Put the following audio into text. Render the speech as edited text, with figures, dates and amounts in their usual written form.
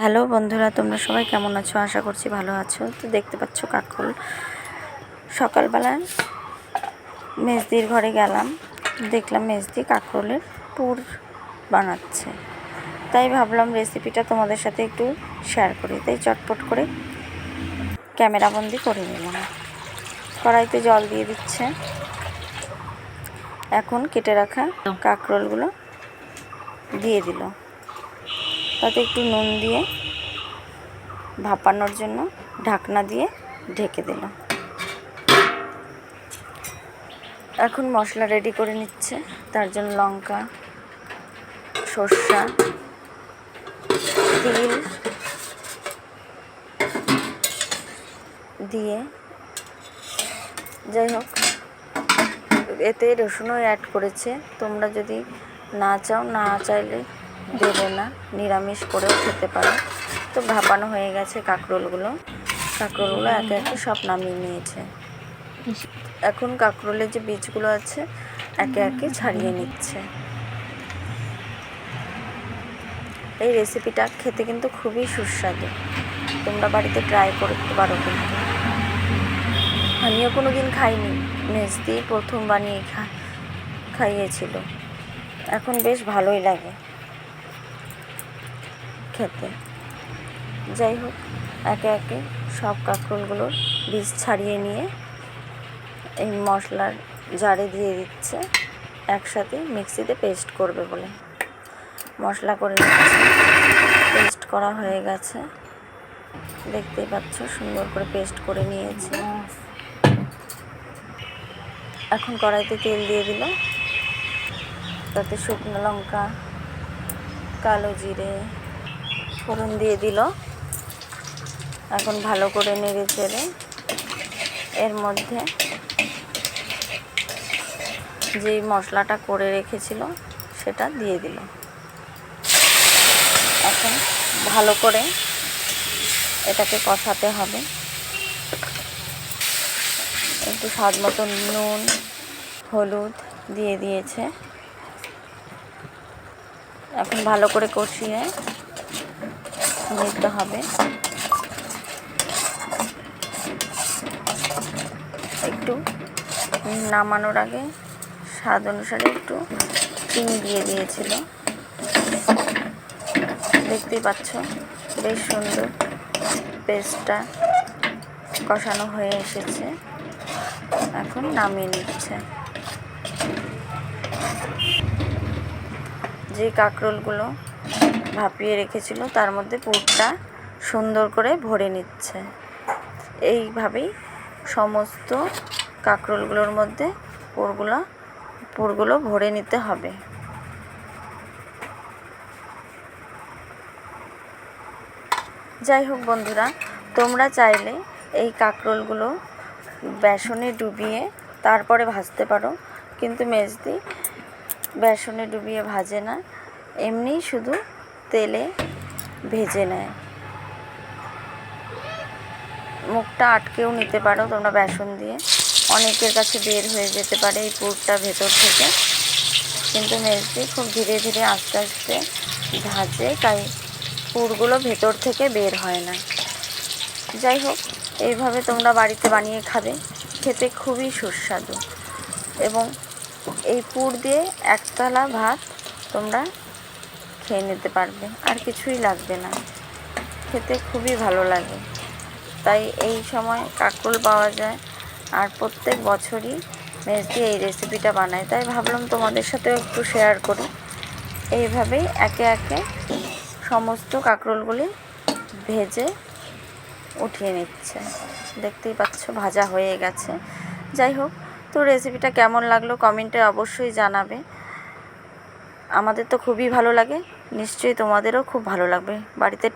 Hello বন্ধুরা, তোমরা সবাই কেমন আছো? আশা করছি ভালো আছো। তো দেখতে পাচ্ছ কাকরোল। সকালবেলা মেজদির ঘরে গেলাম, দেখলাম মেজদি কাকরোলের পুর বানাচ্ছে। তাই ভাবলাম রেসিপিটা তোমাদের সাথে একটু শেয়ার করি। তাই চটপট করে ক্যামেরাবন্দি করে নিলাম। কড়াইতে জল দিয়ে দিচ্ছে। এখন কেটে রাখা কাকরোলগুলো দিয়ে দিল। তাতে একটু নুন দিয়ে ভাপানোর জন্য ঢাকনা দিয়ে ঢেকে দিল। এখন মশলা রেডি করে নিচ্ছে। তার জন্য লঙ্কা, সর্ষা, তিল দিয়ে, যাই হোক এতে রসুনও অ্যাড করেছে। তোমরা যদি না চাইলে দেবে না, নিরামিষ করেও খেতে পারো। তো ভাপানো হয়ে গেছে কাকরোলগুলো একে একে সব নামিয়ে নিয়েছে। এখন কাকরোলের যে বীজগুলো আছে একে একে ছাড়িয়ে নিচ্ছে। এই রেসিপিটা খেতে কিন্তু খুবই সুস্বাদু। তোমরা বাড়িতে ট্রাই করতে পারো। কিন্তু আমিও কোনো দিন খাইনি, মেজদি প্রথম বানিয়ে খাইয়েছিল। এখন বেশ ভালোই লাগে খেতে। যাই হোক একে একে সব কাকরোলগুলোর বীজ ছাড়িয়ে নিয়ে এই মশলার জারে দিয়ে দিচ্ছে। একসাথে মিক্সিতে পেস্ট করবে বলে মশলা করে নিচ্ছে। পেস্ট করা হয়ে গেছে, দেখতেই পাচ্ছ সুন্দর করে পেস্ট করে নিয়েছে। এখন কড়াইতে তেল দিয়ে দিল, তাতে শুকনো লঙ্কা, কালো জিরে ফোড়ন দিয়ে দিল। এখন ভালো করে নেড়ে চেড়ে এর মধ্যে যে মশলাটা করে রেখেছিল সেটা দিয়ে দিল। এখন ভালো করে এটাকে কষাতে হবে। একটু স্বাদ মতো নুন, হলুদ দিয়ে দিয়েছে। এখন ভালো করে কষিয়ে নিতে হবে। একটু নামানোর আগে স্বাদ অনুসারে একটু চিনি দিয়ে দিয়েছিল। দেখতেই পাচ্ছ বেশ সুন্দর পেস্টটা কষানো হয়ে এসেছে। এখন নামিয়ে নিচ্ছে। যে কাকরোলগুলো ভাপিয়ে রেখেছিল তার মধ্যে পুরটা সুন্দর করে ভরে নিচ্ছে। এইভাবেই সমস্ত কাকরোলগুলোর মধ্যে পুরগুলো ভরে নিতে হবে। যাই হোক বন্ধুরা, তোমরা চাইলে এই কাকরোলগুলো বেসনে ডুবিয়ে তারপরে ভাজতে পারো, কিন্তু মেজদি বেসনে ডুবিয়ে ভাজে না, এমনি শুধু তেলে ভেজে নেয়। মুখটা আটকেও নিতে পারো তোমরা বেসন দিয়ে, অনেকের কাছে বের হয়ে যেতে পারে এই পুরটা ভেতর থেকে, কিন্তু মেজদি খুব ধীরে ধীরে আস্তে আস্তে ভাজে, তাই পুরগুলো ভেতর থেকে বের হয় না। যাই হোক এইভাবে তোমরা বাড়িতে বানিয়ে খাবে, খেতে খুবই সুস্বাদু। এবং এই পুর দিয়ে একতলা ভাত তোমরা খেয়ে নিতে পারবে, আর কিছুই লাগবে না। খেতে খুবই ভালো লাগে। তাই এই সময় কাকরোল পাওয়া যায়, আর প্রত্যেক বছরই মেজদি এই রেসিপিটা বানায়। তাই ভাবলাম তোমাদের সাথেও একটু শেয়ার করি। এইভাবেই একে একে সমস্ত কাকরোলগুলি ভেজে উঠিয়ে নিচ্ছে। দেখতেই পাচ্ছ ভাজা হয়ে গেছে। যাই হোক, তো রেসিপিটা কেমন লাগলো কমেন্টে অবশ্যই জানাবে। আমাদের তো খুবই ভালো লাগে, নিশ্চয়ই তোমাদেরও খুব ভালো লাগবে। বাড়িতে